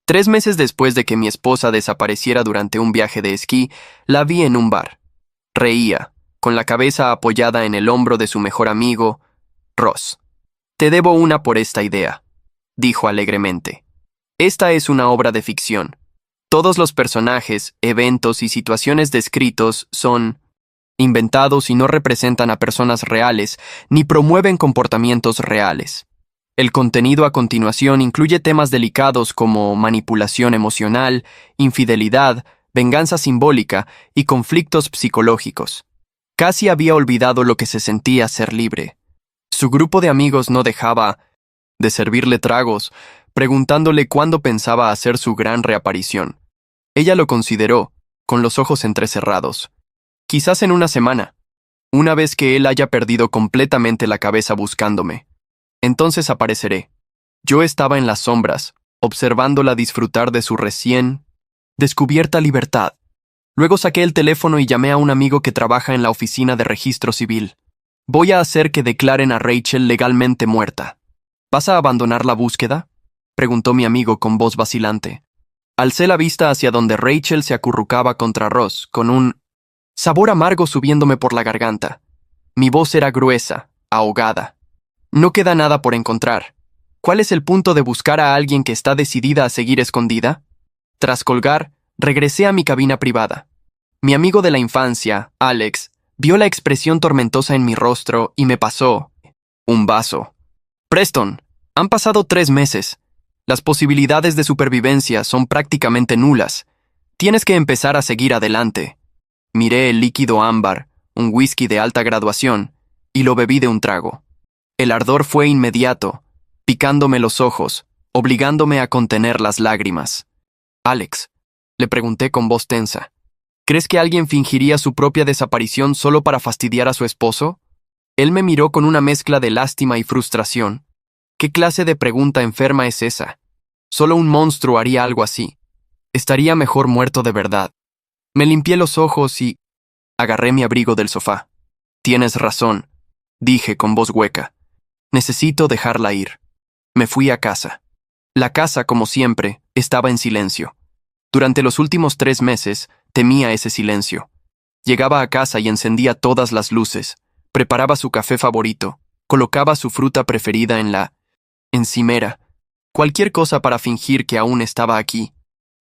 3 meses después de que mi esposa desapareciera durante un viaje de esquí, la vi en un bar. Reía, con la cabeza apoyada en el hombro de su mejor amigo, Ross. «Te debo una por esta idea», dijo alegremente. «Esta es una obra de ficción. Todos los personajes, eventos y situaciones descritos son inventados y no representan a personas reales ni promueven comportamientos reales. El contenido a continuación incluye temas delicados como manipulación emocional, infidelidad, venganza simbólica y conflictos psicológicos». Casi había olvidado lo que se sentía ser libre. Su grupo de amigos no dejaba de servirle tragos, preguntándole cuándo pensaba hacer su gran reaparición. Ella lo consideró, con los ojos entrecerrados. «Quizás en una semana, una vez que él haya perdido completamente la cabeza buscándome. Entonces apareceré». Yo estaba en las sombras, observándola disfrutar de su recién descubierta libertad. Luego saqué el teléfono y llamé a un amigo que trabaja en la oficina de registro civil. «Voy a hacer que declaren a Rachel legalmente muerta». «¿Vas a abandonar la búsqueda?», preguntó mi amigo con voz vacilante. Alcé la vista hacia donde Rachel se acurrucaba contra Ross, con un sabor amargo subiéndome por la garganta. Mi voz era gruesa, ahogada. «No queda nada por encontrar. ¿Cuál es el punto de buscar a alguien que está decidida a seguir escondida?». Tras colgar, regresé a mi cabina privada. Mi amigo de la infancia, Alex, vio la expresión tormentosa en mi rostro y me pasó un vaso. «Preston, han pasado 3 meses. Las posibilidades de supervivencia son prácticamente nulas. Tienes que empezar a seguir adelante». Miré el líquido ámbar, un whisky de alta graduación, y lo bebí de un trago. El ardor fue inmediato, picándome los ojos, obligándome a contener las lágrimas. «Alex», le pregunté con voz tensa, «¿crees que alguien fingiría su propia desaparición solo para fastidiar a su esposo?». Él me miró con una mezcla de lástima y frustración. ¿Qué clase de pregunta enferma es esa? Solo un monstruo haría algo así. Estaría mejor muerto de verdad. Me limpié los ojos y agarré mi abrigo del sofá. «Tienes razón», dije con voz hueca. «Necesito dejarla ir». Me fui a casa. La casa, como siempre, estaba en silencio. Durante los últimos 3 meses, temía ese silencio. Llegaba a casa y encendía todas las luces, preparaba su café favorito, colocaba su fruta preferida en la encimera, cualquier cosa para fingir que aún estaba aquí.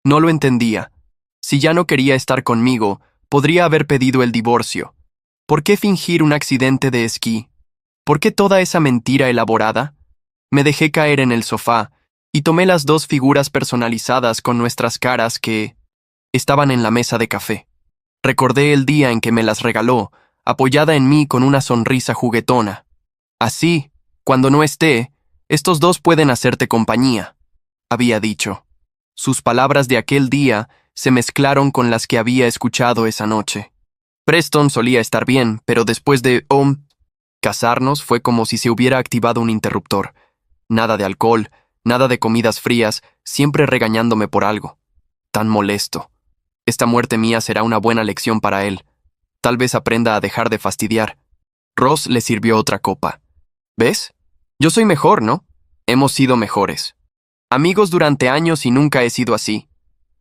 No lo entendía. Si ya no quería estar conmigo, podría haber pedido el divorcio. ¿Por qué fingir un accidente de esquí? ¿Por qué toda esa mentira elaborada? Me dejé caer en el sofá y tomé las 2 figuras personalizadas con nuestras caras que estaban en la mesa de café. Recordé el día en que me las regaló, apoyada en mí con una sonrisa juguetona. «Así, cuando no esté, estos 2 pueden hacerte compañía», había dicho. Sus palabras de aquel día se mezclaron con las que había escuchado esa noche. Preston solía estar bien, pero después de casarnos fue como si se hubiera activado un interruptor. Nada de alcohol, nada de comidas frías, siempre regañándome por algo. Tan molesto. Esta muerte mía será una buena lección para él. Tal vez aprenda a dejar de fastidiar. Ross le sirvió otra copa. «¿Ves? Yo soy mejor, ¿no? Hemos sido mejores. Amigos durante años y nunca he sido así».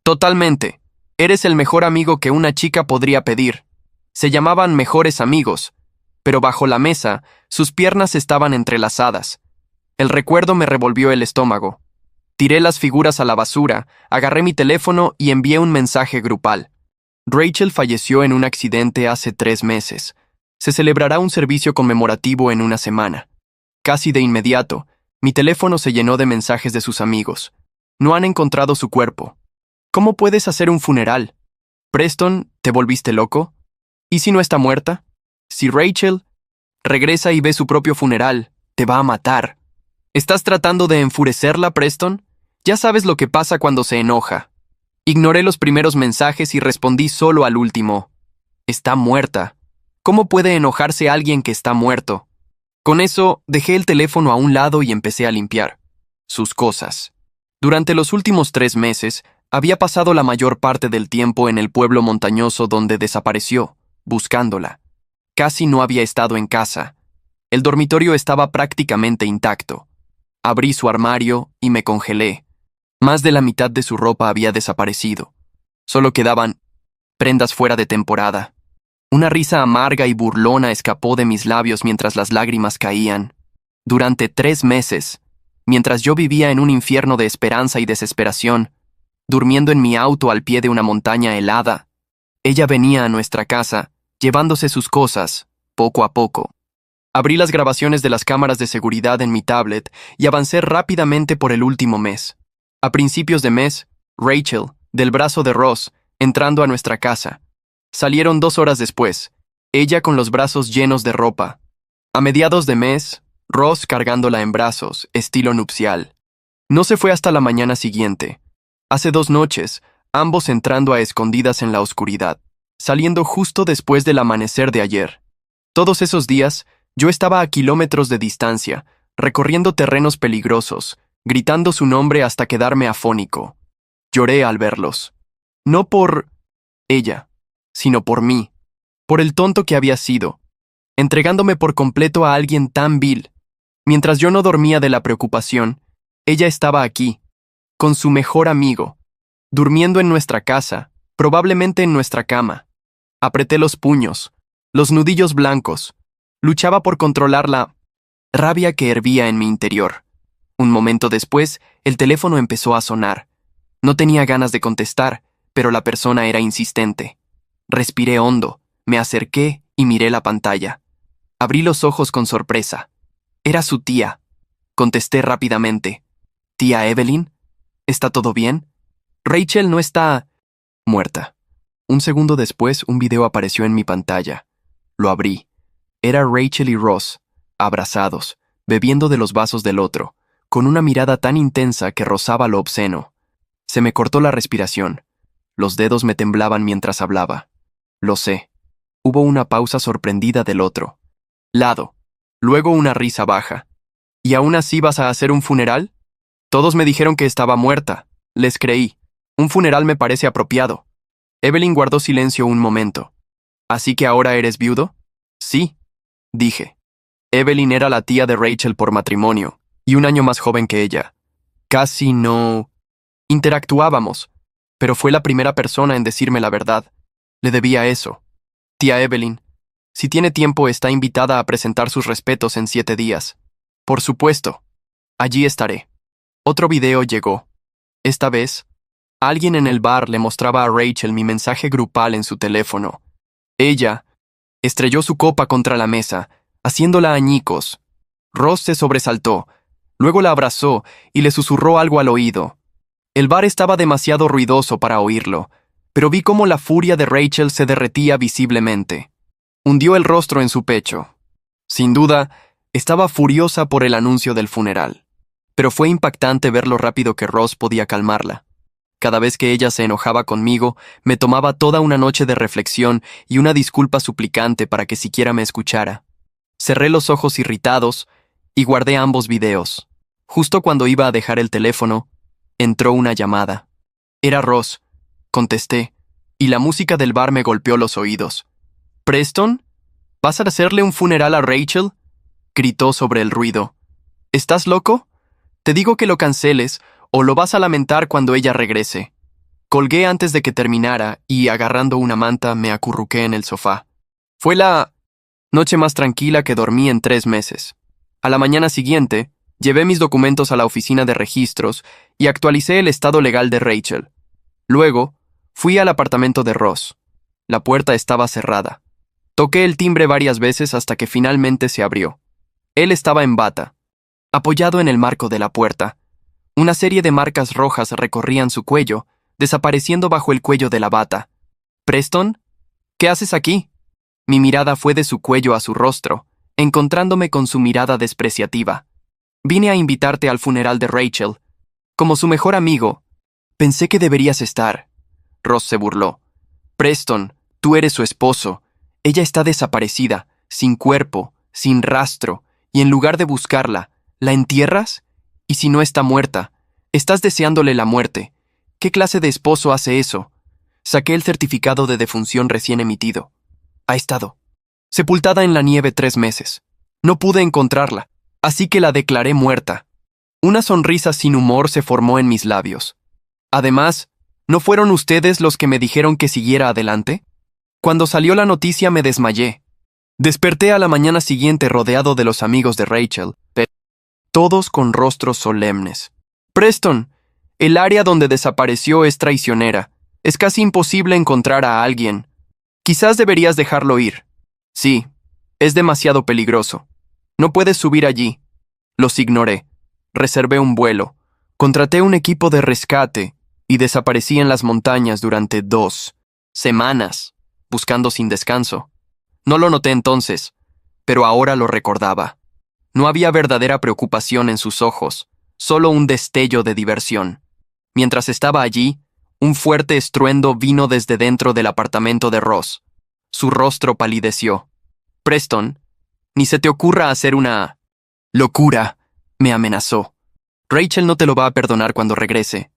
«Totalmente. Eres el mejor amigo que una chica podría pedir». Se llamaban mejores amigos, pero bajo la mesa, sus piernas estaban entrelazadas. El recuerdo me revolvió el estómago. Tiré las figuras a la basura, agarré mi teléfono y envié un mensaje grupal. «Rachel falleció en un accidente hace 3 meses. Se celebrará un servicio conmemorativo en una semana». Casi de inmediato, mi teléfono se llenó de mensajes de sus amigos. «No han encontrado su cuerpo». «¿Cómo puedes hacer un funeral? Preston, ¿te volviste loco? ¿Y si no está muerta? Si Rachel regresa y ve su propio funeral, te va a matar. ¿Estás tratando de enfurecerla, Preston? Ya sabes lo que pasa cuando se enoja». Ignoré los primeros mensajes y respondí solo al último. «Está muerta. ¿Cómo puede enojarse alguien que está muerto?». Con eso, dejé el teléfono a un lado y empecé a limpiar sus cosas. Durante los últimos 3 meses, había pasado la mayor parte del tiempo en el pueblo montañoso donde desapareció, buscándola. Casi no había estado en casa. El dormitorio estaba prácticamente intacto. Abrí su armario y me congelé. Más de la mitad de su ropa había desaparecido. Solo quedaban prendas fuera de temporada. Una risa amarga y burlona escapó de mis labios mientras las lágrimas caían. Durante 3 meses, mientras yo vivía en un infierno de esperanza y desesperación, durmiendo en mi auto al pie de una montaña helada, ella venía a nuestra casa, llevándose sus cosas, poco a poco. Abrí las grabaciones de las cámaras de seguridad en mi tablet y avancé rápidamente por el último mes. A principios de mes, Rachel, del brazo de Ross, entrando a nuestra casa. Salieron 2 horas después, ella con los brazos llenos de ropa. A mediados de mes, Ross cargándola en brazos, estilo nupcial. No se fue hasta la mañana siguiente. Hace 2 noches, ambos entrando a escondidas en la oscuridad, saliendo justo después del amanecer de ayer. Todos esos días, yo estaba a kilómetros de distancia, recorriendo terrenos peligrosos, gritando su nombre hasta quedarme afónico. Lloré al verlos. No por ella, sino por mí, por el tonto que había sido, entregándome por completo a alguien tan vil. Mientras yo no dormía de la preocupación, ella estaba aquí, con su mejor amigo, durmiendo en nuestra casa, probablemente en nuestra cama. Apreté los puños, los nudillos blancos, luchaba por controlar la rabia que hervía en mi interior. Un momento después, el teléfono empezó a sonar. No tenía ganas de contestar, pero la persona era insistente. Respiré hondo, me acerqué y miré la pantalla. Abrí los ojos con sorpresa. Era su tía. Contesté rápidamente. «¿Tía Evelyn? ¿Está todo bien? Rachel no está muerta». Un segundo después, un video apareció en mi pantalla. Lo abrí. Era Rachel y Ross, abrazados, bebiendo de los vasos del otro, con una mirada tan intensa que rozaba lo obsceno. Se me cortó la respiración. Los dedos me temblaban mientras hablaba. Lo sé. Hubo una pausa sorprendida del otro lado. Luego una risa baja. ¿Y aún así vas a hacer un funeral? Todos me dijeron que estaba muerta. Les creí. Un funeral me parece apropiado. Evelyn guardó silencio un momento. ¿Así que ahora eres viudo? Sí, dije. Evelyn era la tía de Rachel por matrimonio, y 1 año más joven que ella. Casi no interactuábamos, pero fue la primera persona en decirme la verdad. Le debía eso. Tía Evelyn, si tiene tiempo, está invitada a presentar sus respetos en 7 días. Por supuesto. Allí estaré. Otro video llegó. Esta vez, alguien en el bar le mostraba a Rachel mi mensaje grupal en su teléfono. Ella estrelló su copa contra la mesa, haciéndola añicos. Ross se sobresaltó, luego la abrazó y le susurró algo al oído. El bar estaba demasiado ruidoso para oírlo, pero vi cómo la furia de Rachel se derretía visiblemente. Hundió el rostro en su pecho. Sin duda, estaba furiosa por el anuncio del funeral, pero fue impactante ver lo rápido que Ross podía calmarla. Cada vez que ella se enojaba conmigo, me tomaba toda una noche de reflexión y una disculpa suplicante para que siquiera me escuchara. Cerré los ojos irritados y guardé ambos videos. Justo cuando iba a dejar el teléfono, entró una llamada. Era Ross. Contesté, y la música del bar me golpeó los oídos. «¿Preston? ¿Vas a hacerle un funeral a Rachel?», gritó sobre el ruido. «¿Estás loco? Te digo que lo canceles o lo vas a lamentar cuando ella regrese». Colgué antes de que terminara y, agarrando una manta, me acurruqué en el sofá. Fue la noche más tranquila que dormí en 3 meses. A la mañana siguiente, llevé mis documentos a la oficina de registros y actualicé el estado legal de Rachel. Luego, fui al apartamento de Ross. La puerta estaba cerrada. Toqué el timbre varias veces hasta que finalmente se abrió. Él estaba en bata, apoyado en el marco de la puerta. Una serie de marcas rojas recorrían su cuello, desapareciendo bajo el cuello de la bata. «¿Preston? ¿Qué haces aquí?» Mi mirada fue de su cuello a su rostro, encontrándome con su mirada despreciativa. «Vine a invitarte al funeral de Rachel. Como su mejor amigo. Pensé que deberías estar». Ross se burló. «Preston, tú eres su esposo. Ella está desaparecida, sin cuerpo, sin rastro, y en lugar de buscarla, ¿la entierras? Y si no está muerta, estás deseándole la muerte. ¿Qué clase de esposo hace eso?» Saqué el certificado de defunción recién emitido. Ha estado sepultada en la nieve 3 meses. No pude encontrarla, así que la declaré muerta. Una sonrisa sin humor se formó en mis labios. Además, ¿no fueron ustedes los que me dijeron que siguiera adelante? Cuando salió la noticia me desmayé. Desperté a la mañana siguiente rodeado de los amigos de Rachel, todos con rostros solemnes. Preston, el área donde desapareció es traicionera. Es casi imposible encontrar a alguien. Quizás deberías dejarlo ir. Sí, es demasiado peligroso. No puedes subir allí. Los ignoré. Reservé un vuelo. Contraté un equipo de rescate y desaparecí en las montañas durante 2 semanas, buscando sin descanso. No lo noté entonces, pero ahora lo recordaba. No había verdadera preocupación en sus ojos, solo un destello de diversión. Mientras estaba allí, un fuerte estruendo vino desde dentro del apartamento de Ross. Su rostro palideció. Preston, ni se te ocurra hacer una locura, me amenazó. Rachel no te lo va a perdonar cuando regrese.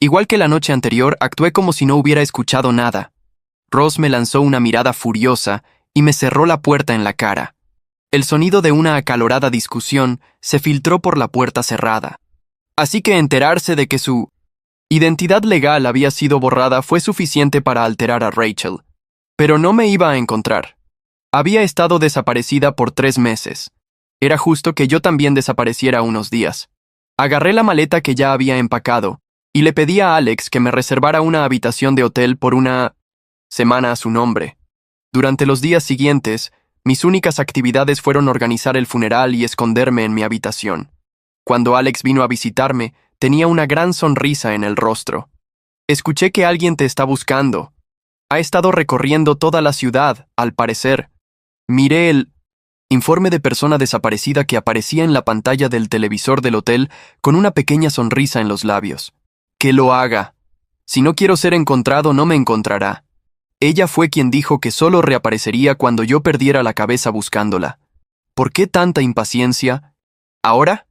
Igual que la noche anterior, actué como si no hubiera escuchado nada. Ross me lanzó una mirada furiosa y me cerró la puerta en la cara. El sonido de una acalorada discusión se filtró por la puerta cerrada. Así que enterarse de que su identidad legal había sido borrada fue suficiente para alterar a Rachel. Pero no me iba a encontrar. Había estado desaparecida por 3 meses. Era justo que yo también desapareciera unos días. Agarré la maleta que ya había empacado y le pedí a Alex que me reservara una habitación de hotel por una semana a su nombre. Durante los días siguientes, mis únicas actividades fueron organizar el funeral y esconderme en mi habitación. Cuando Alex vino a visitarme, tenía una gran sonrisa en el rostro. Escuché que alguien te está buscando. Ha estado recorriendo toda la ciudad, al parecer. Miré el informe de persona desaparecida que aparecía en la pantalla del televisor del hotel con una pequeña sonrisa en los labios. Que lo haga. Si no quiero ser encontrado, no me encontrará. Ella fue quien dijo que solo reaparecería cuando yo perdiera la cabeza buscándola. ¿Por qué tanta impaciencia? ¿Ahora?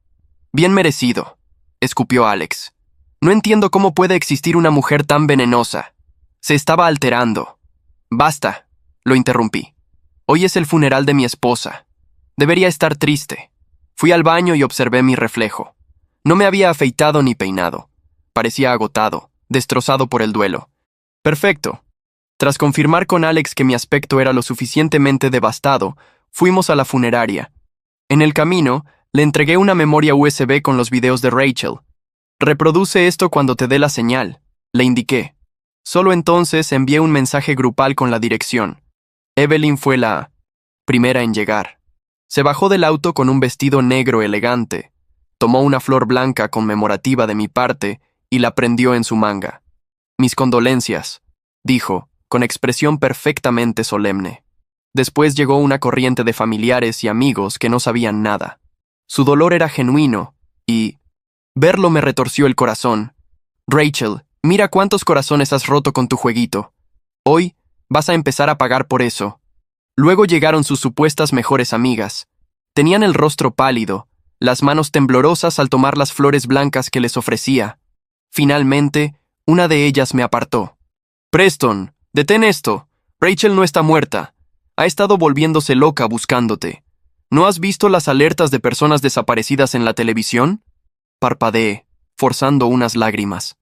Bien merecido, escupió Alex. No entiendo cómo puede existir una mujer tan venenosa. Se estaba alterando. Basta, lo interrumpí. Hoy es el funeral de mi esposa. Debería estar triste. Fui al baño y observé mi reflejo. No me había afeitado ni peinado. Parecía agotado, destrozado por el duelo. Perfecto. Tras confirmar con Alex que mi aspecto era lo suficientemente devastado, fuimos a la funeraria. En el camino, le entregué una memoria USB con los videos de Rachel. Reproduce esto cuando te dé la señal, le indiqué. Solo entonces envié un mensaje grupal con la dirección. Evelyn fue la primera en llegar. Se bajó del auto con un vestido negro elegante. Tomó una flor blanca conmemorativa de mi parte y la prendió en su manga. Mis condolencias, dijo, con expresión perfectamente solemne. Después llegó una corriente de familiares y amigos que no sabían nada. Su dolor era genuino, y verlo me retorció el corazón. Rachel, mira cuántos corazones has roto con tu jueguito. Hoy vas a empezar a pagar por eso. Luego llegaron sus supuestas mejores amigas. Tenían el rostro pálido, las manos temblorosas al tomar las flores blancas que les ofrecía. Finalmente, una de ellas me apartó. Preston, detén esto. Rachel no está muerta. Ha estado volviéndose loca buscándote. ¿No has visto las alertas de personas desaparecidas en la televisión? Parpadeé, forzando unas lágrimas.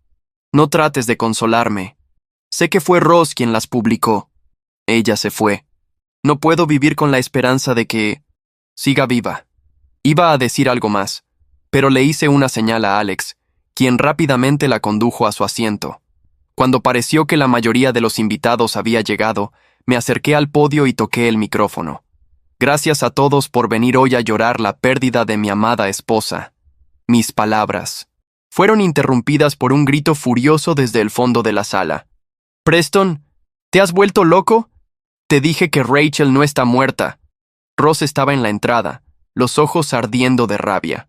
No trates de consolarme. Sé que fue Ross quien las publicó. Ella se fue. No puedo vivir con la esperanza de que siga viva. Iba a decir algo más, pero le hice una señal a Alex, quien rápidamente la condujo a su asiento. Cuando pareció que la mayoría de los invitados había llegado, me acerqué al podio y toqué el micrófono. Gracias a todos por venir hoy a llorar la pérdida de mi amada esposa. Mis palabras fueron interrumpidas por un grito furioso desde el fondo de la sala. Preston, ¿te has vuelto loco? Te dije que Rachel no está muerta. Ross estaba en la entrada, los ojos ardiendo de rabia.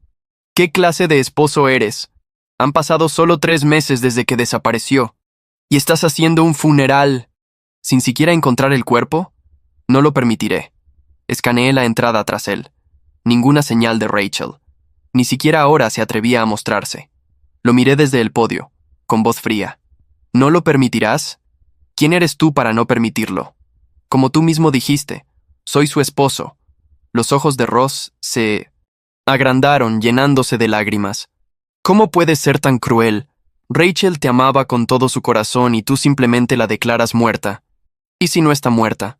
¿Qué clase de esposo eres? Han pasado solo 3 meses desde que desapareció. ¿Y estás haciendo un funeral sin siquiera encontrar el cuerpo? No lo permitiré. Escaneé la entrada tras él. Ninguna señal de Rachel. Ni siquiera ahora se atrevía a mostrarse. Lo miré desde el podio, con voz fría. ¿No lo permitirás? ¿Quién eres tú para no permitirlo? Como tú mismo dijiste, soy su esposo. Los ojos de Ross se agrandaron llenándose de lágrimas. ¿Cómo puedes ser tan cruel? Rachel te amaba con todo su corazón y tú simplemente la declaras muerta. ¿Y si no está muerta?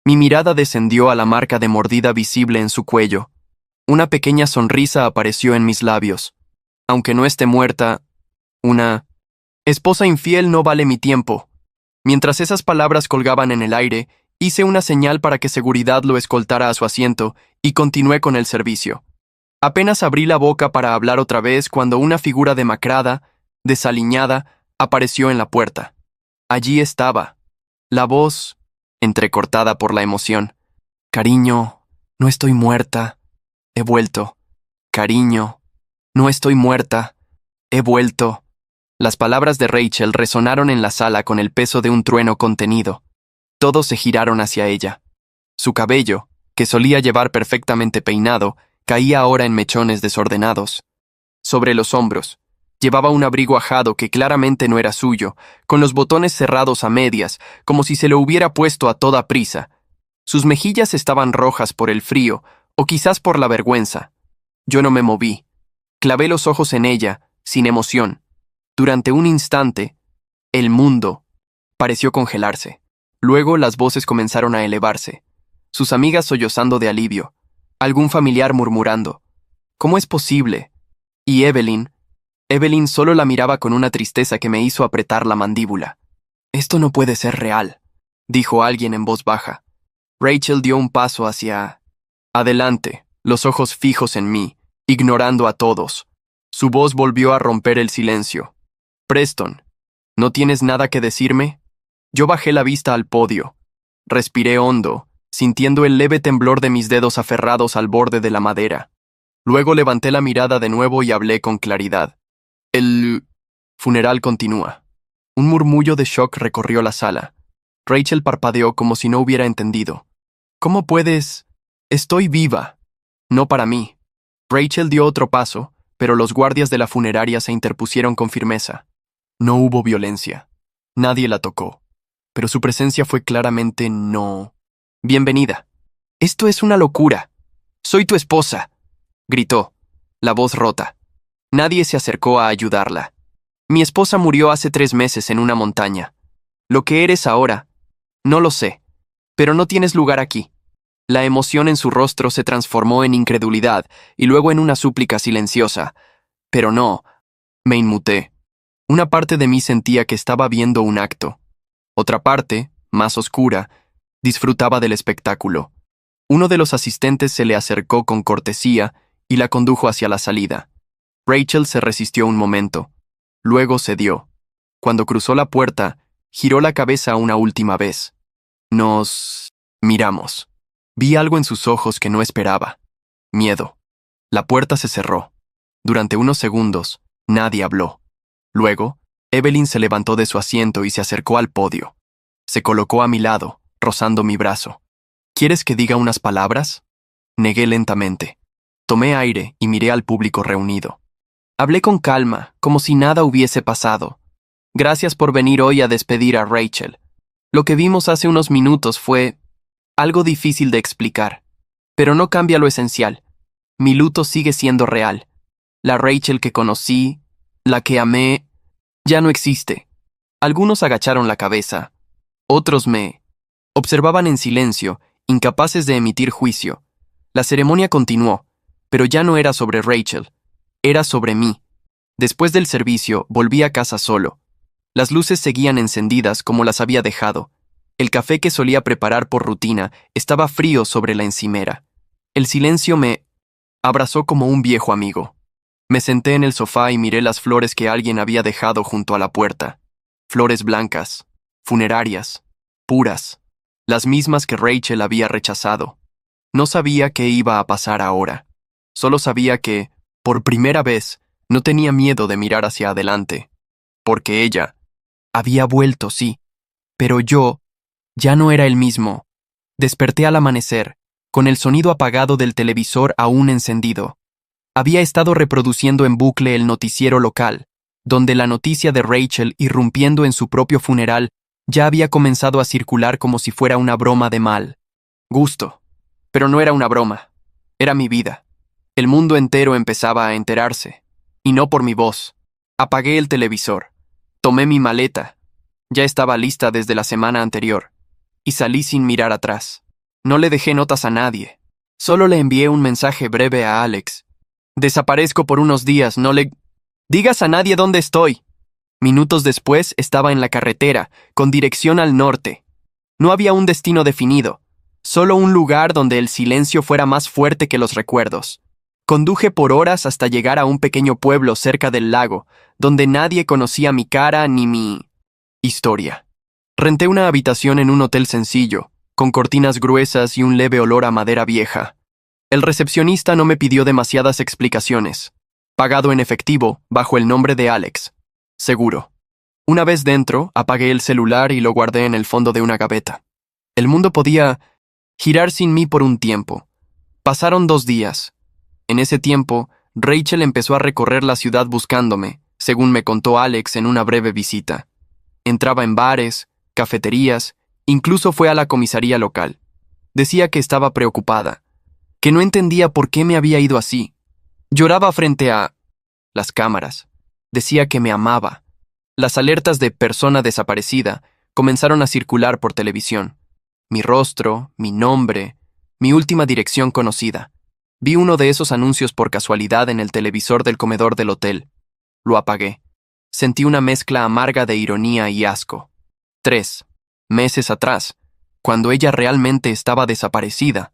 Mi mirada descendió a la marca de mordida visible en su cuello. Una pequeña sonrisa apareció en mis labios. Aunque no esté muerta, una esposa infiel no vale mi tiempo. Mientras esas palabras colgaban en el aire, hice una señal para que seguridad lo escoltara a su asiento y continué con el servicio. Apenas abrí la boca para hablar otra vez cuando una figura demacrada, desaliñada, apareció en la puerta. Allí estaba, la voz, entrecortada por la emoción. Cariño, no estoy muerta. He vuelto. Cariño, no estoy muerta. He vuelto. Las palabras de Rachel resonaron en la sala con el peso de un trueno contenido. Todos se giraron hacia ella. Su cabello, que solía llevar perfectamente peinado, caía ahora en mechones desordenados. Sobre los hombros, llevaba un abrigo ajado que claramente no era suyo, con los botones cerrados a medias, como si se lo hubiera puesto a toda prisa. Sus mejillas estaban rojas por el frío, o quizás por la vergüenza. Yo no me moví. Clavé los ojos en ella, sin emoción. Durante un instante, el mundo pareció congelarse. Luego las voces comenzaron a elevarse. Sus amigas sollozando de alivio. Algún familiar murmurando. ¿Cómo es posible? Y Evelyn solo la miraba con una tristeza que me hizo apretar la mandíbula. Esto no puede ser real, dijo alguien en voz baja. Rachel dio un paso hacia adelante, los ojos fijos en mí, ignorando a todos. Su voz volvió a romper el silencio. Preston, ¿no tienes nada que decirme? Yo bajé la vista al podio. Respiré hondo, sintiendo el leve temblor de mis dedos aferrados al borde de la madera. Luego levanté la mirada de nuevo y hablé con claridad. El funeral continúa. Un murmullo de shock recorrió la sala. Rachel parpadeó como si no hubiera entendido. ¿Cómo puedes? Estoy viva. No para mí. Rachel dio otro paso, pero los guardias de la funeraria se interpusieron con firmeza. No hubo violencia. Nadie la tocó. Pero su presencia fue claramente no. Bienvenida. Esto es una locura. Soy tu esposa, gritó, la voz rota. Nadie se acercó a ayudarla. Mi esposa murió hace 3 meses en una montaña. Lo que eres ahora, no lo sé, pero no tienes lugar aquí. La emoción en su rostro se transformó en incredulidad y luego en una súplica silenciosa. Pero no, me inmuté. Una parte de mí sentía que estaba viendo un acto. Otra parte, más oscura, disfrutaba del espectáculo. Uno de los asistentes se le acercó con cortesía y la condujo hacia la salida. Rachel se resistió un momento. Luego cedió. Cuando cruzó la puerta, giró la cabeza una última vez. Nos miramos. Vi algo en sus ojos que no esperaba. Miedo. La puerta se cerró. Durante unos segundos, nadie habló. Luego, Evelyn se levantó de su asiento y se acercó al podio. Se colocó a mi lado, rozando mi brazo. ¿Quieres que diga unas palabras? Negué lentamente. Tomé aire y miré al público reunido. Hablé con calma, como si nada hubiese pasado. Gracias por venir hoy a despedir a Rachel. Lo que vimos hace unos minutos fue algo difícil de explicar, pero no cambia lo esencial. Mi luto sigue siendo real. La Rachel que conocí, la que amé, ya no existe. Algunos agacharon la cabeza. Otros me observaban en silencio, incapaces de emitir juicio. La ceremonia continuó, pero ya no era sobre Rachel. Era sobre mí. Después del servicio, volví a casa solo. Las luces seguían encendidas como las había dejado. El café que solía preparar por rutina estaba frío sobre la encimera. El silencio me abrazó como un viejo amigo. Me senté en el sofá y miré las flores que alguien había dejado junto a la puerta. Flores blancas, funerarias, puras, las mismas que Rachel había rechazado. No sabía qué iba a pasar ahora. Solo sabía que, por primera vez, no tenía miedo de mirar hacia adelante. Porque ella había vuelto, sí, pero yo ya no era el mismo. Desperté al amanecer, con el sonido apagado del televisor aún encendido. Había estado reproduciendo en bucle el noticiero local, donde la noticia de Rachel irrumpiendo en su propio funeral ya había comenzado a circular como si fuera una broma de mal gusto. Pero no era una broma, era mi vida. El mundo entero empezaba a enterarse. y no por mi voz. Apagué el televisor. Tomé mi maleta. Ya estaba lista desde la semana anterior. Y salí sin mirar atrás. No le dejé notas a nadie. Solo le envié un mensaje breve a Alex. Desaparezco por unos días, no le digas a nadie dónde estoy. Minutos después estaba en la carretera, con dirección al norte. No había un destino definido, solo un lugar donde el silencio fuera más fuerte que los recuerdos. Conduje por horas hasta llegar a un pequeño pueblo cerca del lago, donde nadie conocía mi cara ni mi historia. Renté una habitación en un hotel sencillo, con cortinas gruesas y un leve olor a madera vieja. El recepcionista no me pidió demasiadas explicaciones. Pagado en efectivo, bajo el nombre de Alex. Seguro. Una vez dentro, apagué el celular y lo guardé en el fondo de una gaveta. El mundo podía girar sin mí por un tiempo. Pasaron 2 días. En ese tiempo, Rachel empezó a recorrer la ciudad buscándome, según me contó Alex en una breve visita. Entraba en bares, cafeterías, incluso fue a la comisaría local. Decía que estaba preocupada, que no entendía por qué me había ido así. Lloraba frente a las cámaras. Decía que me amaba. Las alertas de persona desaparecida comenzaron a circular por televisión. Mi rostro, mi nombre, mi última dirección conocida. Vi uno de esos anuncios por casualidad en el televisor del comedor del hotel. Lo apagué. Sentí una mezcla amarga de ironía y asco. 3 meses atrás, cuando ella realmente estaba desaparecida,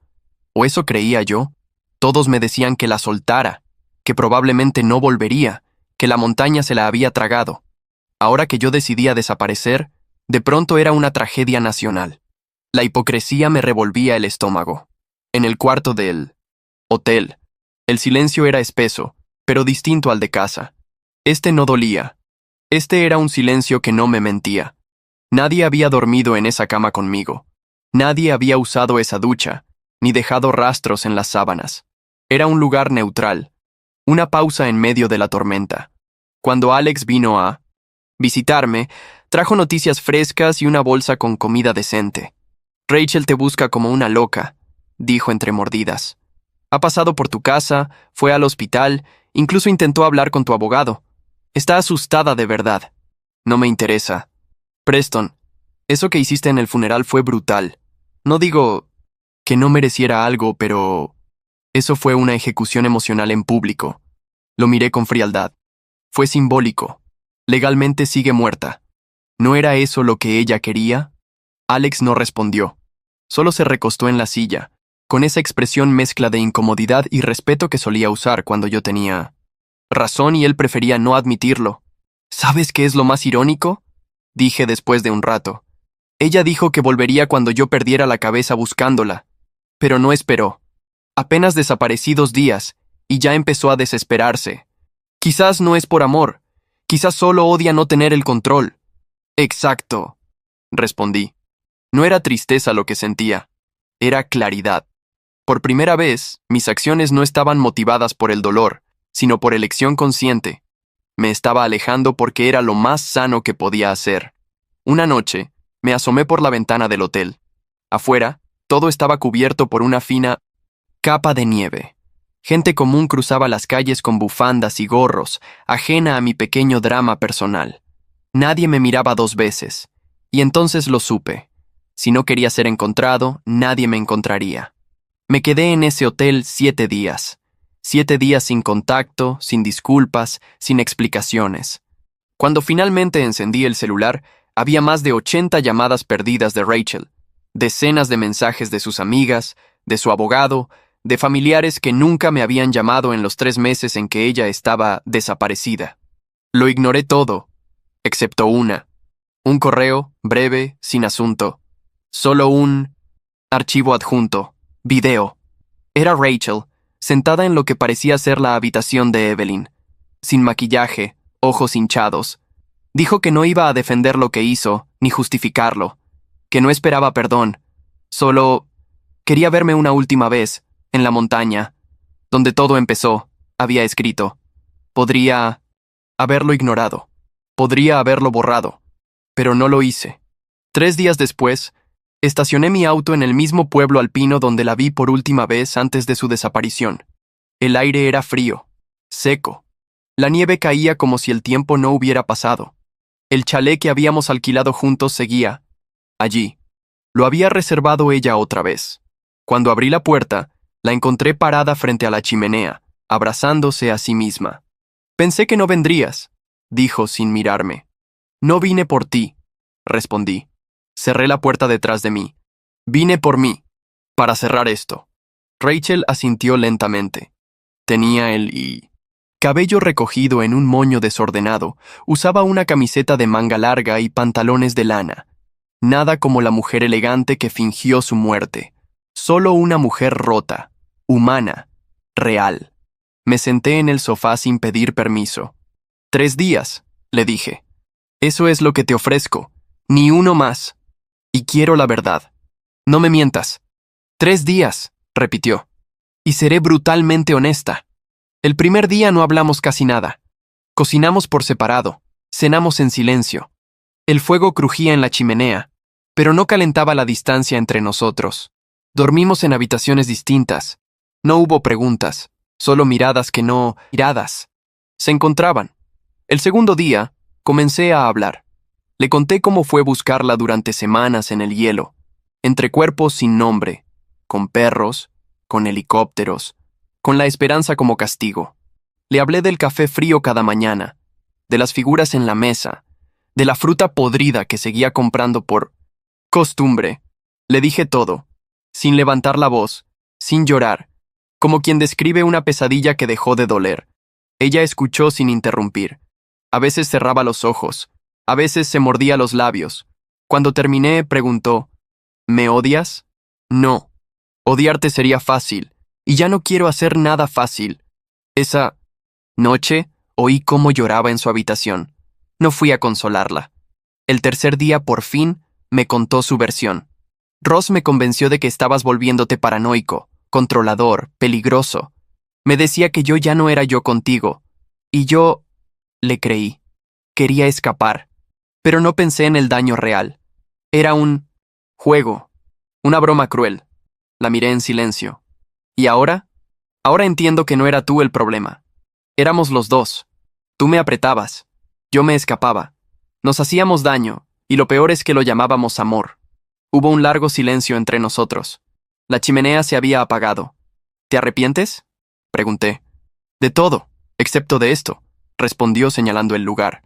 o eso creía yo, todos me decían que la soltara, que probablemente no volvería, que la montaña se la había tragado. Ahora que yo decidía desaparecer, de pronto era una tragedia nacional. La hipocresía me revolvía el estómago. En el cuarto del hotel, el silencio era espeso, pero distinto al de casa. Este no dolía. Este era un silencio que no me mentía. Nadie había dormido en esa cama conmigo. Nadie había usado esa ducha, ni dejado rastros en las sábanas. Era un lugar neutral, una pausa en medio de la tormenta. Cuando Alex vino a visitarme, trajo noticias frescas y una bolsa con comida decente. Rachel te busca como una loca, dijo entre mordidas. Ha pasado por tu casa, fue al hospital, incluso intentó hablar con tu abogado. Está asustada de verdad. No me interesa. Preston, eso que hiciste en el funeral fue brutal. No digo que no mereciera algo, pero eso fue una ejecución emocional en público. Lo miré con frialdad. Fue simbólico. Legalmente sigue muerta. ¿No era eso lo que ella quería? Alex no respondió. Solo se recostó en la silla, con esa expresión mezcla de incomodidad y respeto que solía usar cuando yo tenía razón y él prefería no admitirlo. ¿Sabes qué es lo más irónico?, dije después de un rato. Ella dijo que volvería cuando yo perdiera la cabeza buscándola, pero no esperó. Apenas desaparecí 2 días, y ya empezó a desesperarse. Quizás no es por amor, quizás solo odia no tener el control. Exacto, respondí. No era tristeza lo que sentía, era claridad. Por primera vez, mis acciones no estaban motivadas por el dolor, sino por elección consciente. Me estaba alejando porque era lo más sano que podía hacer. Una noche, me asomé por la ventana del hotel. Afuera, todo estaba cubierto por una fina capa de nieve. Gente común cruzaba las calles con bufandas y gorros, ajena a mi pequeño drama personal. Nadie me miraba 2 veces. Y entonces lo supe. Si no quería ser encontrado, nadie me encontraría. Me quedé en ese hotel 7 días. 7 días sin contacto, sin disculpas, sin explicaciones. Cuando finalmente encendí el celular, había más de 80 llamadas perdidas de Rachel, decenas de mensajes de sus amigas, de su abogado, de familiares que nunca me habían llamado en los 3 meses en que ella estaba desaparecida. Lo ignoré todo, excepto un correo, breve, sin asunto. Solo un archivo adjunto, video. Era Rachel, sentada en lo que parecía ser la habitación de Evelyn, sin maquillaje, ojos hinchados. Dijo que no iba a defender lo que hizo, ni justificarlo, que no esperaba perdón, solo quería verme una última vez, en la montaña, donde todo empezó, había escrito. Podría haberlo ignorado, podría haberlo borrado, pero no lo hice. 3 días después, estacioné mi auto en el mismo pueblo alpino donde la vi por última vez antes de su desaparición. El aire era frío, seco. La nieve caía como si el tiempo no hubiera pasado. El chalet que habíamos alquilado juntos seguía allí. Lo había reservado ella otra vez. Cuando abrí la puerta, la encontré parada frente a la chimenea, abrazándose a sí misma. Pensé que no vendrías, dijo sin mirarme. No vine por ti, respondí. Cerré la puerta detrás de mí. Vine por mí, para cerrar esto. Rachel asintió lentamente. Tenía el cabello recogido en un moño desordenado, usaba una camiseta de manga larga y pantalones de lana. Nada como la mujer elegante que fingió su muerte. Solo una mujer rota, humana, real. Me senté en el sofá sin pedir permiso. 3 días, le dije. Eso es lo que te ofrezco, ni uno más. Y quiero la verdad. No me mientas. 3 días, repitió. Y seré brutalmente honesta. El primer día no hablamos casi nada. Cocinamos por separado, cenamos en silencio. El fuego crujía en la chimenea, pero no calentaba la distancia entre nosotros. Dormimos en habitaciones distintas. No hubo preguntas, solo miradas que no... miradas. Se encontraban. El segundo día, comencé a hablar. Le conté cómo fue buscarla durante semanas en el hielo, entre cuerpos sin nombre, con perros, con helicópteros, con la esperanza como castigo. Le hablé del café frío cada mañana, de las figuras en la mesa, de la fruta podrida que seguía comprando por costumbre. Le dije todo, sin levantar la voz, sin llorar, como quien describe una pesadilla que dejó de doler. Ella escuchó sin interrumpir. A veces cerraba los ojos, a veces se mordía los labios. Cuando terminé, preguntó, ¿me odias? No. Odiarte sería fácil, y ya no quiero hacer nada fácil. Esa noche oí cómo lloraba en su habitación. No fui a consolarla. El tercer día, por fin, me contó su versión. Ross me convenció de que estabas volviéndote paranoico, controlador, peligroso. Me decía que yo ya no era yo contigo. Y yo le creí. Quería escapar. Pero no pensé en el daño real. Era un juego, una broma cruel. La miré en silencio. ¿Y ahora? Ahora entiendo que no era tú el problema. Éramos los dos. Tú me apretabas. Yo me escapaba. Nos hacíamos daño, y lo peor es que lo llamábamos amor. Hubo un largo silencio entre nosotros. La chimenea se había apagado. ¿Te arrepientes? Pregunté. De todo, excepto de esto, respondió señalando el lugar.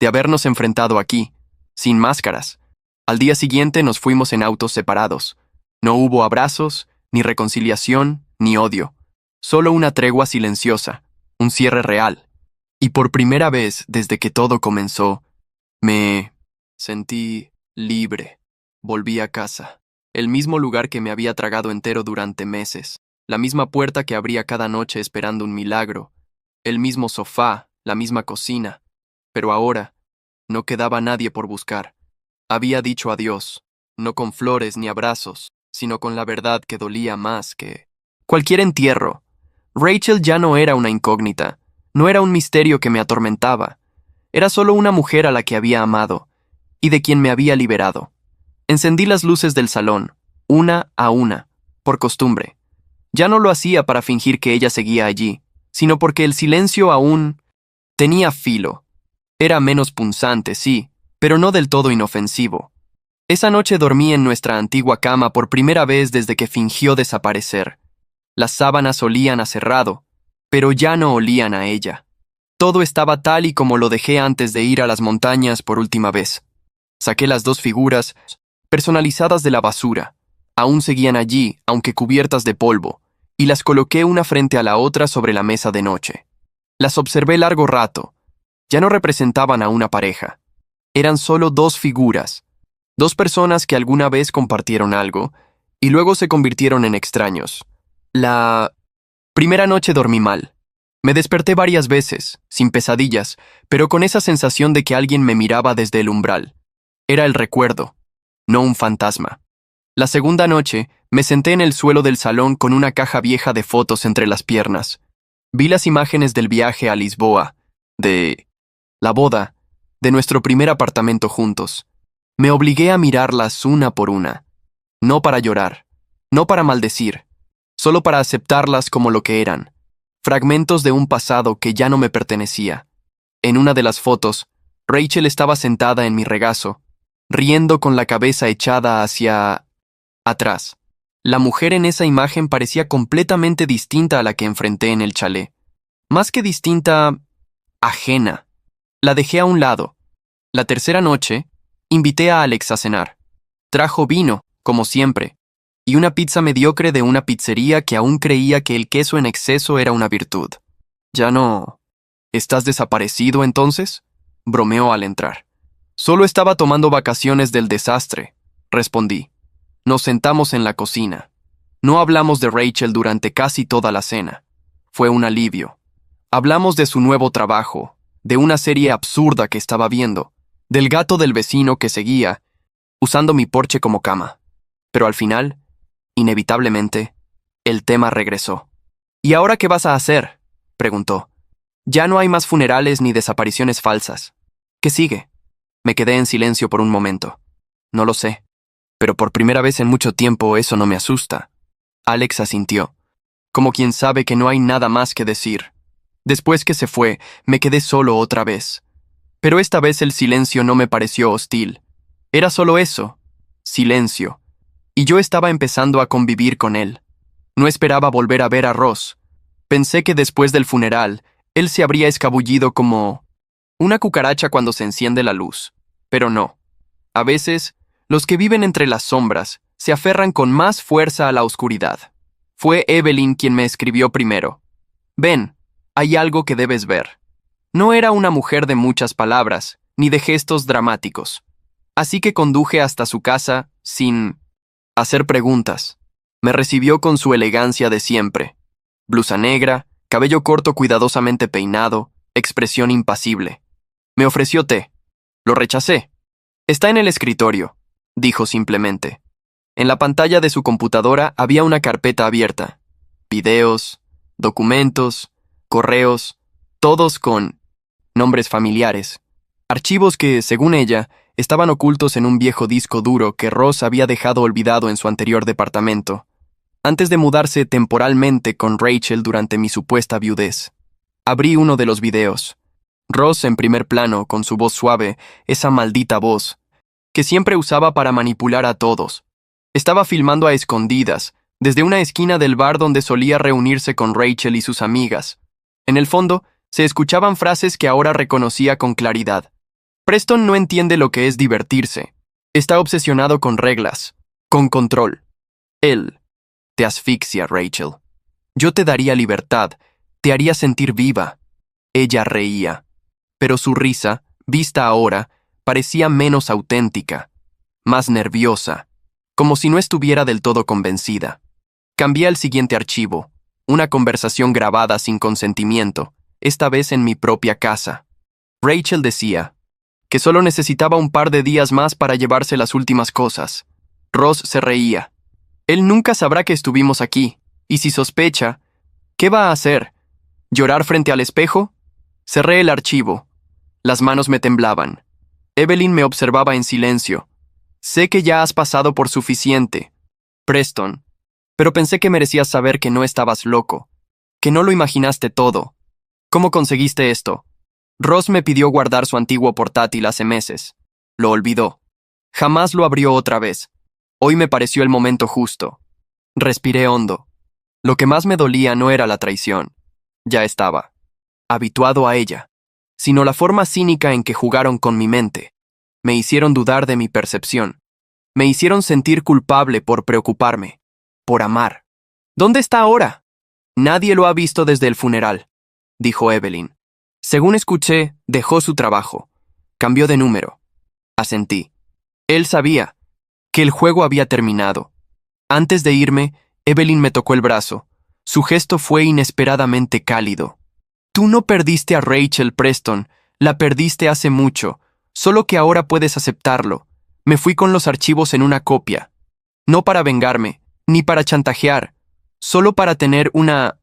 De habernos enfrentado aquí, sin máscaras. Al día siguiente nos fuimos en autos separados. No hubo abrazos, ni reconciliación, ni odio. Solo una tregua silenciosa, un cierre real. Y por primera vez desde que todo comenzó, me sentí libre. Volví a casa. El mismo lugar que me había tragado entero durante meses. La misma puerta que abría cada noche esperando un milagro. El mismo sofá, la misma cocina. Pero ahora, no quedaba nadie por buscar. Había dicho adiós, no con flores ni abrazos, sino con la verdad que dolía más que cualquier entierro. Rachel ya no era una incógnita, no era un misterio que me atormentaba. Era solo una mujer a la que había amado, y de quien me había liberado. Encendí las luces del salón, una a una, por costumbre. Ya no lo hacía para fingir que ella seguía allí, sino porque el silencio aún tenía filo. Era menos punzante, sí, pero no del todo inofensivo. Esa noche dormí en nuestra antigua cama por primera vez desde que fingió desaparecer. Las sábanas olían a cerrado, pero ya no olían a ella. Todo estaba tal y como lo dejé antes de ir a las montañas por última vez. Saqué las 2 figuras personalizadas de la basura. Aún seguían allí, aunque cubiertas de polvo, y las coloqué una frente a la otra sobre la mesa de noche. Las observé largo rato. Ya no representaban a una pareja. Eran solo 2 figuras, 2 personas que alguna vez compartieron algo, y luego se convirtieron en extraños. La primera noche dormí mal. Me desperté varias veces, sin pesadillas, pero con esa sensación de que alguien me miraba desde el umbral. Era el recuerdo, no un fantasma. La segunda noche, me senté en el suelo del salón con una caja vieja de fotos entre las piernas. Vi las imágenes del viaje a Lisboa, de la boda, de nuestro primer apartamento juntos. Me obligué a mirarlas una por una. No para llorar, no para maldecir, solo para aceptarlas como lo que eran. fragmentos de un pasado que ya no me pertenecía. En una de las fotos, Rachel estaba sentada en mi regazo, riendo con la cabeza echada hacia atrás. La mujer en esa imagen parecía completamente distinta a la que enfrenté en el chalet. Más que distinta, ajena. La dejé a un lado. La tercera noche, invité a Alex a cenar. Trajo vino, como siempre, y una pizza mediocre de una pizzería que aún creía que el queso en exceso era una virtud. Ya no... ¿Estás desaparecido entonces? Bromeó al entrar. Solo estaba tomando vacaciones del desastre, respondí. Nos sentamos en la cocina. No hablamos de Rachel durante casi toda la cena. Fue un alivio. Hablamos de su nuevo trabajo, de una serie absurda que estaba viendo, del gato del vecino que seguía, usando mi porche como cama. Pero al final, inevitablemente, el tema regresó. ¿Y ahora qué vas a hacer?, preguntó. Ya no hay más funerales ni desapariciones falsas. ¿Qué sigue? Me quedé en silencio por un momento. No lo sé, pero por primera vez en mucho tiempo eso no me asusta. Alex asintió, como quien sabe que no hay nada más que decir. Después que se fue, me quedé solo otra vez. Pero esta vez el silencio no me pareció hostil. Era solo eso, silencio. Y yo estaba empezando a convivir con él. No esperaba volver a ver a Ross. Pensé que después del funeral, él se habría escabullido como una cucaracha cuando se enciende la luz. Pero no. A veces, los que viven entre las sombras se aferran con más fuerza a la oscuridad. Fue Evelyn quien me escribió primero. Ven, hay algo que debes ver. No era una mujer de muchas palabras, ni de gestos dramáticos. Así que conduje hasta su casa sin hacer preguntas. Me recibió con su elegancia de siempre. Blusa negra, cabello corto cuidadosamente peinado, expresión impasible. Me ofreció té. Lo rechacé. Está en el escritorio, dijo simplemente. En la pantalla de su computadora había una carpeta abierta. Videos, documentos, correos, todos con nombres familiares. Archivos que, según ella, estaban ocultos en un viejo disco duro que Ross había dejado olvidado en su anterior departamento, antes de mudarse temporalmente con Rachel durante mi supuesta viudez. Abrí uno de los videos. Ross en primer plano, con su voz suave, esa maldita voz, que siempre usaba para manipular a todos. Estaba filmando a escondidas, desde una esquina del bar donde solía reunirse con Rachel y sus amigas. En el fondo, se escuchaban frases que ahora reconocía con claridad. Preston no entiende lo que es divertirse. Está obsesionado con reglas, con control. Él te asfixia, Rachel. Yo te daría libertad, te haría sentir viva. Ella reía, pero su risa, vista ahora, parecía menos auténtica, más nerviosa, como si no estuviera del todo convencida. Cambié al siguiente archivo, una conversación grabada sin consentimiento, esta vez en mi propia casa. Rachel decía que solo necesitaba un par de días más para llevarse las últimas cosas. Ross se reía. Él nunca sabrá que estuvimos aquí, y si sospecha, ¿qué va a hacer? ¿Llorar frente al espejo? Cerré el archivo. Las manos me temblaban. Evelyn me observaba en silencio. Sé que ya has pasado por suficiente, Preston, pero pensé que merecías saber que no estabas loco, que no lo imaginaste todo. ¿Cómo conseguiste esto? Ross me pidió guardar su antiguo portátil hace meses. Lo olvidó. Jamás lo abrió otra vez. Hoy me pareció el momento justo. Respiré hondo. Lo que más me dolía no era la traición. Ya estaba habituado a ella, sino la forma cínica en que jugaron con mi mente. Me hicieron dudar de mi percepción. Me hicieron sentir culpable por preocuparme, por amar. ¿Dónde está ahora? Nadie lo ha visto desde el funeral, dijo Evelyn. Según escuché, dejó su trabajo. Cambió de número. Asentí. Él sabía que el juego había terminado. Antes de irme, Evelyn me tocó el brazo. Su gesto fue inesperadamente cálido. Tú no perdiste a Rachel, Preston. La perdiste hace mucho. Solo que ahora puedes aceptarlo. Me fui con los archivos en una copia. No para vengarme, ni para chantajear. Solo para tener una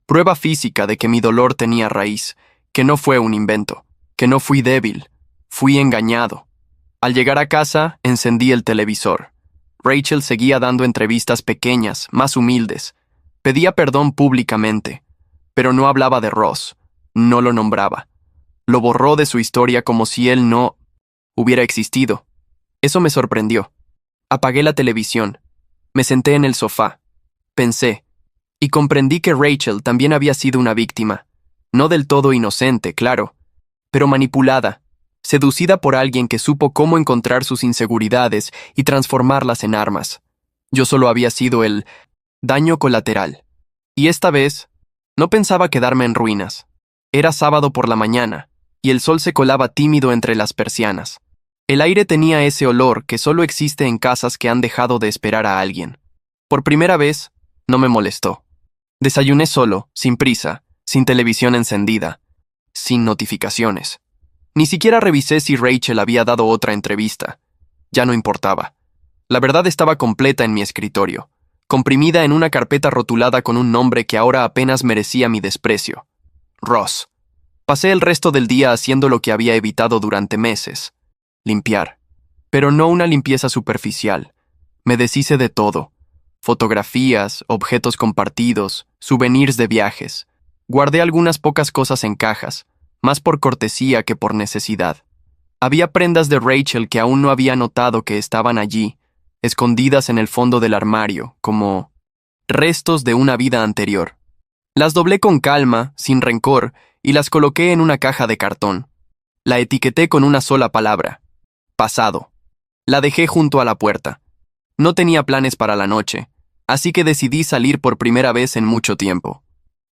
prueba física de que mi dolor tenía raíz, que no fue un invento, que no fui débil, fui engañado. Al llegar a casa, encendí el televisor. Rachel seguía dando entrevistas pequeñas, más humildes. Pedía perdón públicamente. Pero no hablaba de Ross, no lo nombraba. Lo borró de su historia como si él no hubiera existido. Eso me sorprendió. Apagué la televisión. Me senté en el sofá. Pensé. Y comprendí que Rachel también había sido una víctima. No del todo inocente, claro, pero manipulada, seducida por alguien que supo cómo encontrar sus inseguridades y transformarlas en armas. Yo solo había sido el daño colateral. Y esta vez, no pensaba quedarme en ruinas. Era sábado por la mañana, y el sol se colaba tímido entre las persianas. El aire tenía ese olor que solo existe en casas que han dejado de esperar a alguien. Por primera vez, no me molestó. Desayuné solo, sin prisa, sin televisión encendida, sin notificaciones. Ni siquiera revisé si Rachel había dado otra entrevista. Ya no importaba. La verdad estaba completa en mi escritorio, comprimida en una carpeta rotulada con un nombre que ahora apenas merecía mi desprecio. Ross. Pasé el resto del día haciendo lo que había evitado durante meses. Limpiar. Pero no una limpieza superficial. Me deshice de todo. Fotografías, objetos compartidos, souvenirs de viajes. Guardé algunas pocas cosas en cajas, más por cortesía que por necesidad. Había prendas de Rachel que aún no había notado que estaban allí, escondidas en el fondo del armario, como restos de una vida anterior. Las doblé con calma, sin rencor, y las coloqué en una caja de cartón. La etiqueté con una sola palabra: pasado. La dejé junto a la puerta. No tenía planes para la noche, así que decidí salir por primera vez en mucho tiempo.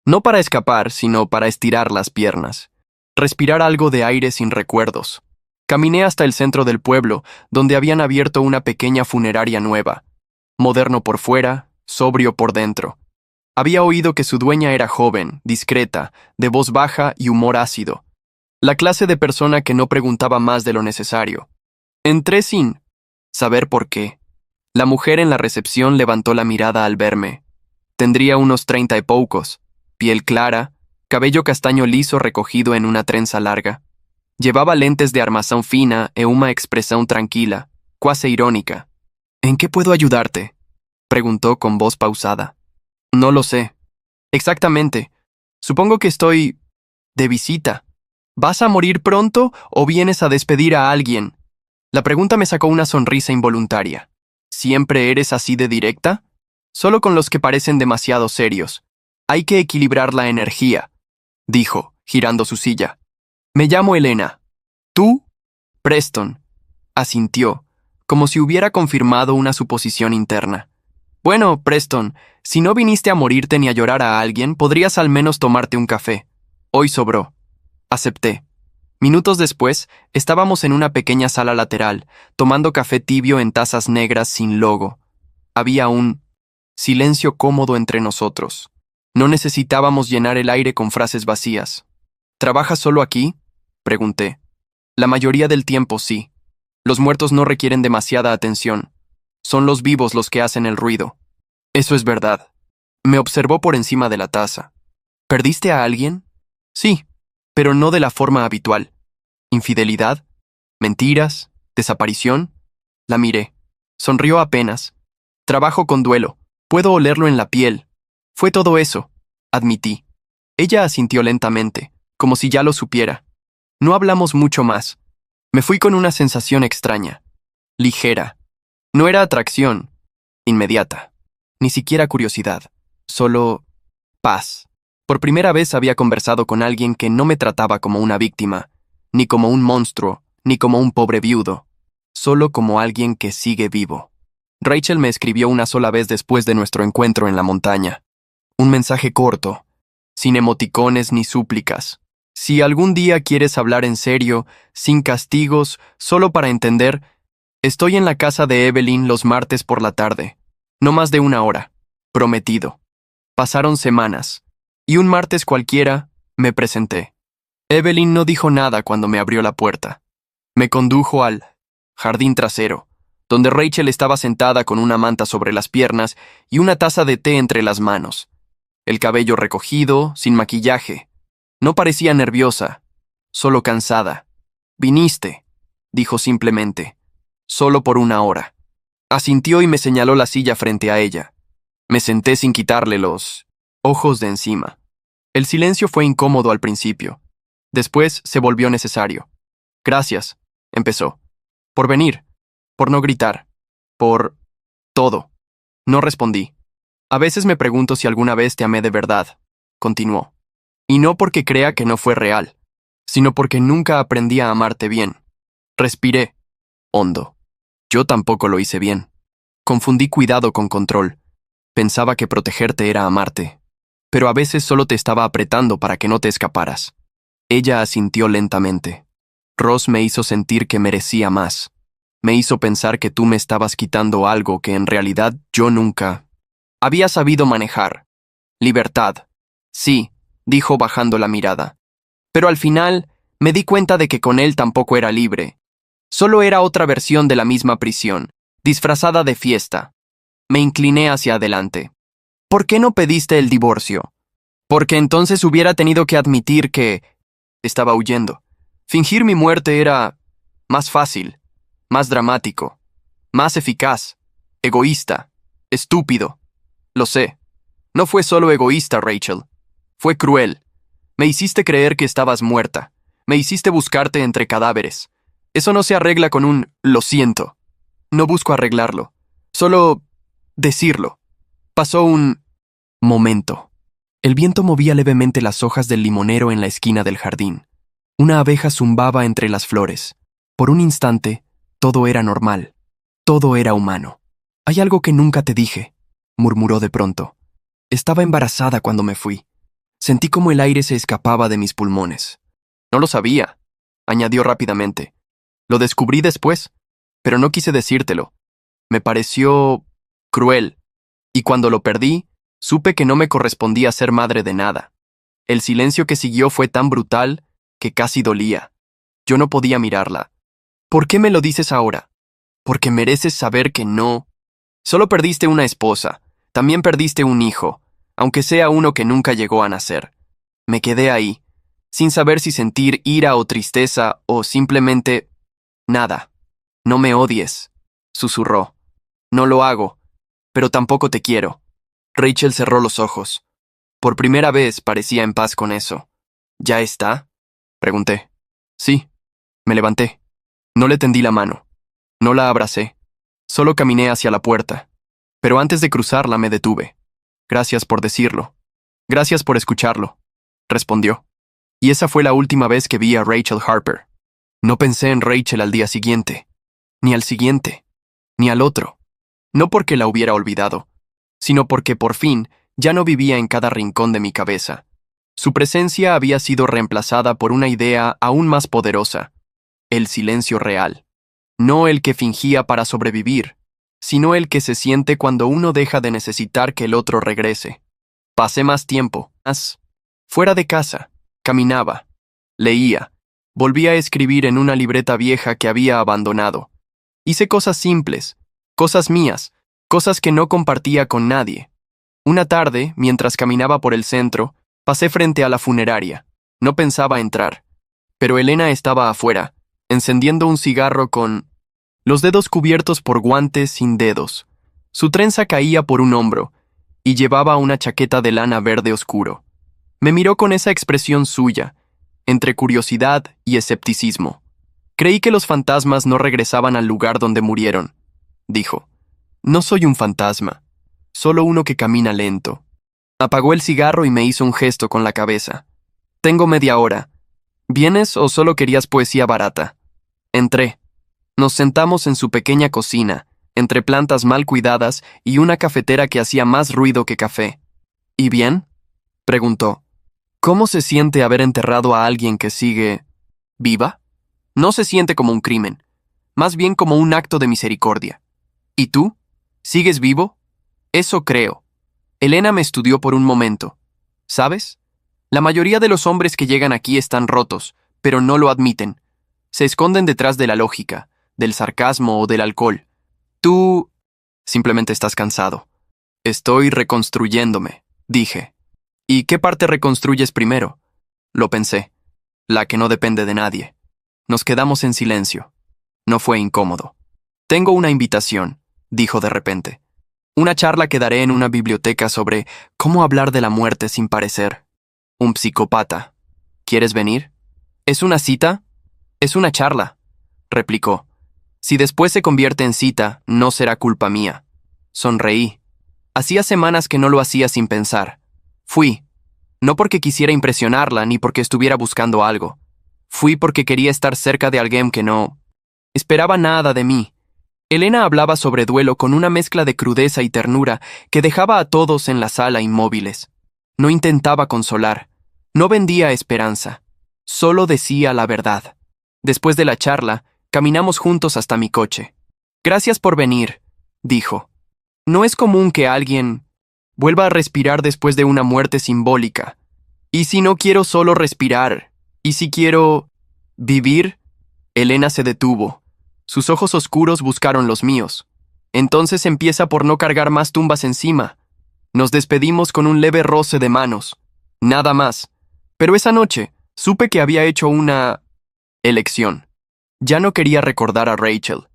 No para escapar, sino para estirar las piernas. Respirar algo de aire sin recuerdos. Caminé hasta el centro del pueblo, donde habían abierto una pequeña funeraria nueva. Moderno por fuera, sobrio por dentro. Había oído que su dueña era joven, discreta, de voz baja y humor ácido. La clase de persona que no preguntaba más de lo necesario. Entré sin saber por qué. La mujer en la recepción levantó la mirada al verme. Tendría unos 30 y pocos, piel clara, cabello castaño liso recogido en una trenza larga. Llevaba lentes de armazón fina e una expresión tranquila, cuasi irónica. ¿En qué puedo ayudarte?, preguntó con voz pausada. No lo sé. Exactamente. Supongo que estoy de visita. ¿Vas a morir pronto o vienes a despedir a alguien? La pregunta me sacó una sonrisa involuntaria. ¿Siempre eres así de directa? Solo con los que parecen demasiado serios. Hay que equilibrar la energía, dijo, girando su silla. Me llamo Elena. ¿Tú? Preston. Asintió, como si hubiera confirmado una suposición interna. Bueno, Preston, si no viniste a morirte ni a llorar a alguien, podrías al menos tomarte un café. Hoy sobró. Acepté. Minutos después, estábamos en una pequeña sala lateral, tomando café tibio en tazas negras sin logo. Había un silencio cómodo entre nosotros. No necesitábamos llenar el aire con frases vacías. ¿Trabajas solo aquí?, pregunté. La mayoría del tiempo sí. Los muertos no requieren demasiada atención. Son los vivos los que hacen el ruido. Eso es verdad. Me observó por encima de la taza. ¿Perdiste a alguien? Sí, pero no de la forma habitual. ¿Infidelidad? ¿Mentiras? ¿Desaparición? La miré. Sonrió apenas. Trabajo con duelo. Puedo olerlo en la piel. Fue todo eso, admití. Ella asintió lentamente, como si ya lo supiera. No hablamos mucho más. Me fui con una sensación extraña. Ligera. No era atracción. Inmediata. Ni siquiera curiosidad. Solo paz. Por primera vez había conversado con alguien que no me trataba como una víctima, ni como un monstruo, ni como un pobre viudo. Solo como alguien que sigue vivo. Rachel me escribió una sola vez después de nuestro encuentro en la montaña. Un mensaje corto, sin emoticones ni súplicas. Si algún día quieres hablar en serio, sin castigos, solo para entender, estoy en la casa de Evelyn los martes por la tarde. No más de 1 hora. Prometido. Pasaron semanas, y un martes cualquiera me presenté. Evelyn no dijo nada cuando me abrió la puerta. Me condujo al jardín trasero, donde Rachel estaba sentada con una manta sobre las piernas y una taza de té entre las manos. El cabello recogido, sin maquillaje. No parecía nerviosa, solo cansada. «Viniste», dijo simplemente. «Solo por 1 hora». Asintió y me señaló la silla frente a ella. Me senté sin quitarle los ojos de encima. El silencio fue incómodo al principio. Después se volvió necesario. Gracias, empezó. Por venir, por no gritar, por todo. No respondí. A veces me pregunto si alguna vez te amé de verdad, continuó. Y no porque crea que no fue real, sino porque nunca aprendí a amarte bien. Respiré, hondo. Yo tampoco lo hice bien. Confundí cuidado con control. Pensaba que protegerte era amarte. Pero a veces solo te estaba apretando para que no te escaparas. Ella asintió lentamente. Ross me hizo sentir que merecía más. Me hizo pensar que tú me estabas quitando algo que en realidad yo nunca había sabido manejar. Libertad. Sí, dijo bajando la mirada. Pero al final me di cuenta de que con él tampoco era libre. Solo era otra versión de la misma prisión, disfrazada de fiesta. Me incliné hacia adelante. ¿Por qué no pediste el divorcio? Porque entonces hubiera tenido que admitir que estaba huyendo. Fingir mi muerte era más fácil, más dramático, más eficaz, egoísta, estúpido. Lo sé. No fue solo egoísta, Rachel. Fue cruel. Me hiciste creer que estabas muerta. Me hiciste buscarte entre cadáveres. Eso no se arregla con un lo siento. No busco arreglarlo. Solo decirlo. Pasó un momento. El viento movía levemente las hojas del limonero en la esquina del jardín. Una abeja zumbaba entre las flores. Por un instante, todo era normal. Todo era humano. Hay algo que nunca te dije, murmuró de pronto. Estaba embarazada cuando me fui. Sentí como el aire se escapaba de mis pulmones. No lo sabía, añadió rápidamente. Lo descubrí después, pero no quise decírtelo. Me pareció cruel, y cuando lo perdí, supe que no me correspondía ser madre de nada. El silencio que siguió fue tan brutal que casi dolía. Yo no podía mirarla. ¿Por qué me lo dices ahora? Porque mereces saber que no. Solo perdiste una esposa, también perdiste un hijo, aunque sea uno que nunca llegó a nacer. Me quedé ahí, sin saber si sentir ira o tristeza o simplemente nada. No me odies, susurró. No lo hago, pero tampoco te quiero. Rachel cerró los ojos. Por primera vez parecía en paz con eso. ¿Ya está? Pregunté. Sí. Me levanté. No le tendí la mano. No la abracé. Solo caminé hacia la puerta. Pero antes de cruzarla me detuve. Gracias por decirlo. Gracias por escucharlo, respondió. Y esa fue la última vez que vi a Rachel Harper. No pensé en Rachel al día siguiente, ni al siguiente, ni al otro. No porque la hubiera olvidado, sino porque por fin ya no vivía en cada rincón de mi cabeza. Su presencia había sido reemplazada por una idea aún más poderosa: el silencio real. No el que fingía para sobrevivir, sino el que se siente cuando uno deja de necesitar que el otro regrese. Pasé más tiempo, fuera de casa, caminaba, leía, volvía a escribir en una libreta vieja que había abandonado. Hice cosas simples, cosas mías, cosas que no compartía con nadie. Una tarde, mientras caminaba por el centro, pasé frente a la funeraria. No pensaba entrar, pero Elena estaba afuera, encendiendo un cigarro con los dedos cubiertos por guantes sin dedos. Su trenza caía por un hombro, y llevaba una chaqueta de lana verde oscuro. Me miró con esa expresión suya, entre curiosidad y escepticismo. Creí que los fantasmas no regresaban al lugar donde murieron, dijo. No soy un fantasma, solo uno que camina lento. Apagó el cigarro y me hizo un gesto con la cabeza. Tengo media hora. ¿Vienes o solo querías poesía barata? Entré. Nos sentamos en su pequeña cocina, entre plantas mal cuidadas y una cafetera que hacía más ruido que café. ¿Y bien?, preguntó. ¿Cómo se siente haber enterrado a alguien que sigue viva? No se siente como un crimen, más bien como un acto de misericordia. ¿Y tú? ¿Sigues vivo? Eso creo. Elena me estudió por un momento. ¿Sabes? La mayoría de los hombres que llegan aquí están rotos, pero no lo admiten. Se esconden detrás de la lógica, del sarcasmo o del alcohol. Tú simplemente estás cansado. Estoy reconstruyéndome, dije. ¿Y qué parte reconstruyes primero? Lo pensé. La que no depende de nadie. Nos quedamos en silencio. No fue incómodo. Tengo una invitación, dijo de repente. Una charla que daré en una biblioteca sobre cómo hablar de la muerte sin parecer Un psicópata. ¿Quieres venir? ¿Es una cita? Es una charla, replicó. Si después se convierte en cita, no será culpa mía. Sonreí. Hacía semanas que no lo hacía sin pensar. Fui. No porque quisiera impresionarla ni porque estuviera buscando algo. Fui porque quería estar cerca de alguien que no esperaba nada de mí. Elena hablaba sobre duelo con una mezcla de crudeza y ternura que dejaba a todos en la sala inmóviles. No intentaba consolar. No vendía esperanza. Solo decía la verdad. Después de la charla, caminamos juntos hasta mi coche. Gracias por venir, dijo. No es común que alguien vuelva a respirar después de una muerte simbólica. ¿Y si no quiero solo respirar? ¿Y si quiero vivir? Elena se detuvo. Sus ojos oscuros buscaron los míos. Entonces empieza por no cargar más tumbas encima. Nos despedimos con un leve roce de manos. Nada más. Pero esa noche supe que había hecho una elección. Ya no quería recordar a Rachel.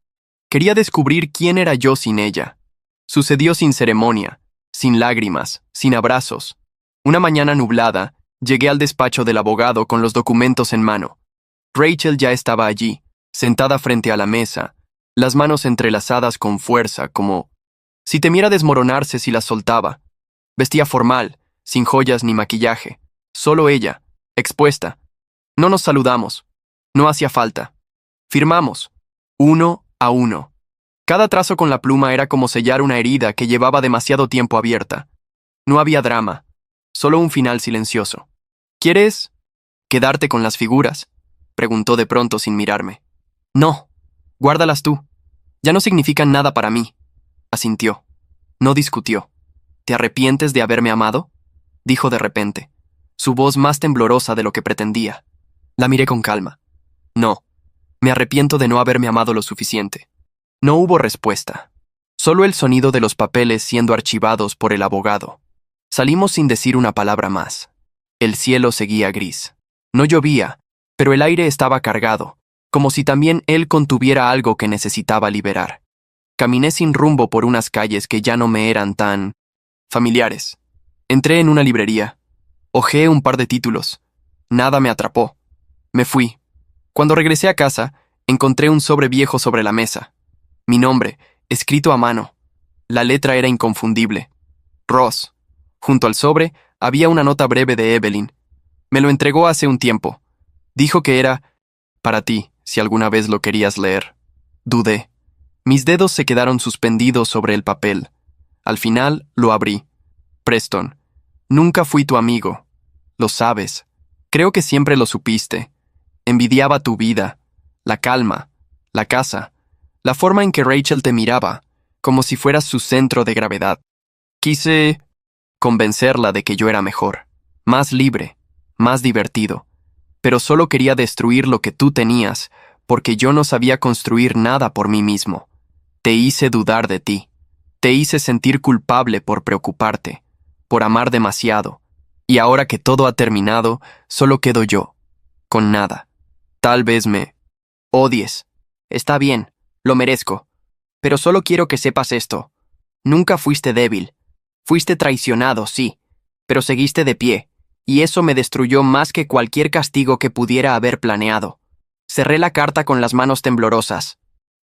Quería descubrir quién era yo sin ella. Sucedió sin ceremonia, sin lágrimas, sin abrazos. Una mañana nublada, llegué al despacho del abogado con los documentos en mano. Rachel ya estaba allí, sentada frente a la mesa, las manos entrelazadas con fuerza, como si temiera desmoronarse si las soltaba. Vestía formal, sin joyas ni maquillaje. Solo ella, expuesta. No nos saludamos. No hacía falta. Firmamos, 1 a 1. Cada trazo con la pluma era como sellar una herida que llevaba demasiado tiempo abierta. No había drama, solo un final silencioso. ¿Quieres quedarte con las figuras?, preguntó de pronto sin mirarme. No, guárdalas tú. Ya no significan nada para mí, asintió. No discutió. ¿Te arrepientes de haberme amado?, dijo de repente, su voz más temblorosa de lo que pretendía. La miré con calma. No, me arrepiento de no haberme amado lo suficiente. No hubo respuesta. Solo el sonido de los papeles siendo archivados por el abogado. Salimos sin decir una palabra más. El cielo seguía gris. No llovía, pero el aire estaba cargado, como si también él contuviera algo que necesitaba liberar. Caminé sin rumbo por unas calles que ya no me eran tan familiares. Entré en una librería. Hojeé un par de títulos. Nada me atrapó. Me fui. Cuando regresé a casa, encontré un sobre viejo sobre la mesa. Mi nombre, escrito a mano. La letra era inconfundible. Ross. Junto al sobre había una nota breve de Evelyn. Me lo entregó hace un tiempo. Dijo que era para ti, si alguna vez lo querías leer. Dudé. Mis dedos se quedaron suspendidos sobre el papel. Al final lo abrí. Preston, nunca fui tu amigo. Lo sabes. Creo que siempre lo supiste. Envidiaba tu vida, la calma, la casa, la forma en que Rachel te miraba, como si fueras su centro de gravedad. Quise convencerla de que yo era mejor, más libre, más divertido, pero solo quería destruir lo que tú tenías, porque yo no sabía construir nada por mí mismo. Te hice dudar de ti, te hice sentir culpable por preocuparte, por amar demasiado, y ahora que todo ha terminado, solo quedo yo, con nada. Tal vez me odies. Está bien, lo merezco. Pero solo quiero que sepas esto. Nunca fuiste débil. Fuiste traicionado, sí, pero seguiste de pie, y eso me destruyó más que cualquier castigo que pudiera haber planeado. Cerré la carta con las manos temblorosas.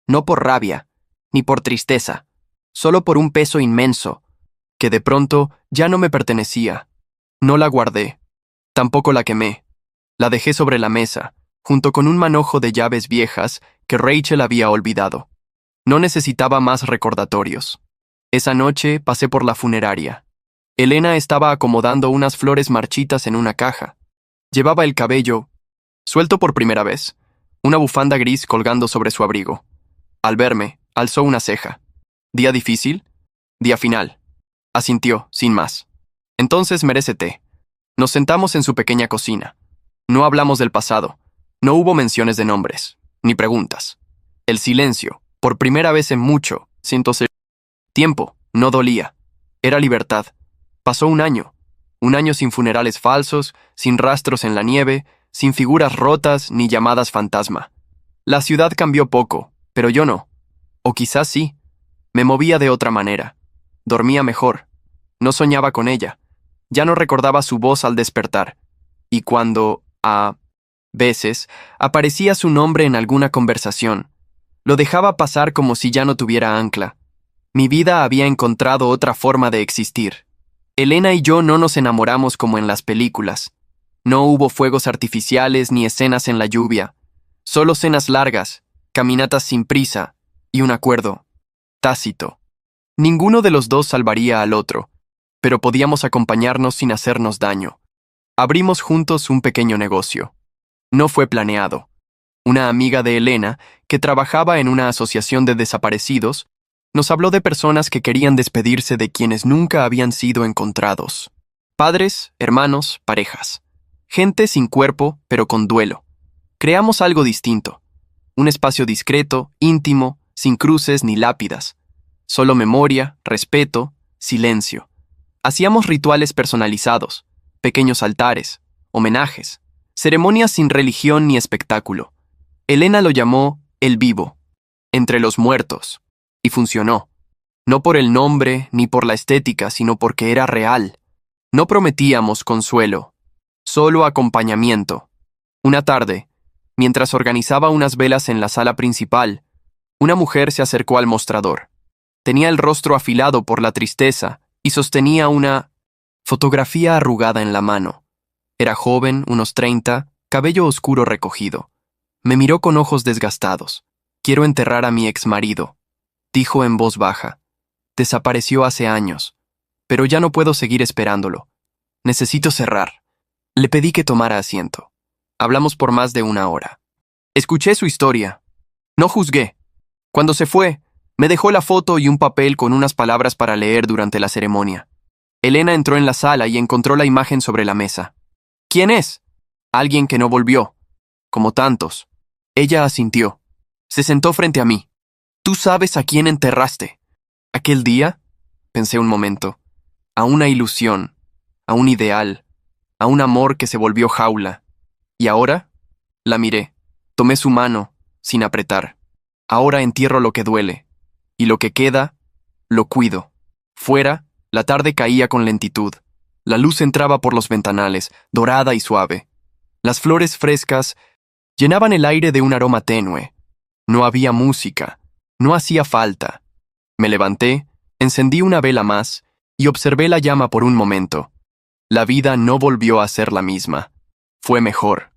No por rabia, ni por tristeza, solo por un peso inmenso, que de pronto ya no me pertenecía. No la guardé. Tampoco la quemé. La dejé sobre la mesa, junto con un manojo de llaves viejas que Rachel había olvidado. No necesitaba más recordatorios. Esa noche pasé por la funeraria. Elena estaba acomodando unas flores marchitas en una caja. Llevaba el cabello suelto por primera vez, una bufanda gris colgando sobre su abrigo. Al verme, alzó una ceja. ¿Día difícil? Día final. Asintió, sin más. Entonces merece té. Nos sentamos en su pequeña cocina. No hablamos del pasado. No hubo menciones de nombres, ni preguntas. El silencio, por primera vez en mucho, siento ser tiempo, no dolía. Era libertad. Pasó un año sin funerales falsos, sin rastros en la nieve, sin figuras rotas ni llamadas fantasma. La ciudad cambió poco, pero yo no. O quizás sí. Me movía de otra manera. Dormía mejor. No soñaba con ella. Ya no recordaba su voz al despertar. y cuando, a veces, aparecía su nombre en alguna conversación, lo dejaba pasar como si ya no tuviera ancla. Mi vida había encontrado otra forma de existir. Elena y yo no nos enamoramos como en las películas. No hubo fuegos artificiales ni escenas en la lluvia. Solo cenas largas, caminatas sin prisa y un acuerdo tácito. Ninguno de los dos salvaría al otro, pero podíamos acompañarnos sin hacernos daño. Abrimos juntos un pequeño negocio. No fue planeado. Una amiga de Elena, que trabajaba en una asociación de desaparecidos, nos habló de personas que querían despedirse de quienes nunca habían sido encontrados. Padres, hermanos, parejas. Gente sin cuerpo, pero con duelo. Creamos algo distinto. Un espacio discreto, íntimo, sin cruces ni lápidas. Solo memoria, respeto, silencio. Hacíamos rituales personalizados, pequeños altares, homenajes, ceremonias sin religión ni espectáculo. Elena lo llamó El Vivo, entre los muertos, y funcionó. No por el nombre ni por la estética, sino porque era real. No prometíamos consuelo, solo acompañamiento. Una tarde, mientras organizaba unas velas en la sala principal, una mujer se acercó al mostrador. Tenía el rostro afilado por la tristeza y sostenía una fotografía arrugada en la mano. Era joven, unos 30, cabello oscuro recogido. Me miró con ojos desgastados. «Quiero enterrar a mi exmarido», dijo en voz baja. «Desapareció hace años, pero ya no puedo seguir esperándolo. Necesito cerrar». Le pedí que tomara asiento. Hablamos por más de 1 hora. Escuché su historia. No juzgué. Cuando se fue, me dejó la foto y un papel con unas palabras para leer durante la ceremonia. Elena entró en la sala y encontró la imagen sobre la mesa. «¿Quién es?» «Alguien que no volvió. Como tantos». Ella asintió. Se sentó frente a mí. «¿Tú sabes a quién enterraste?» «¿Aquel día?» Pensé un momento. «A una ilusión, a un ideal, a un amor que se volvió jaula. ¿Y ahora?» La miré. Tomé su mano, sin apretar. «Ahora entierro lo que duele. Y lo que queda, lo cuido». Fuera, la tarde caía con lentitud. La luz entraba por los ventanales, dorada y suave. Las flores frescas llenaban el aire de un aroma tenue. No había música. No hacía falta. Me levanté, encendí una vela más y observé la llama por un momento. La vida no volvió a ser la misma. Fue mejor.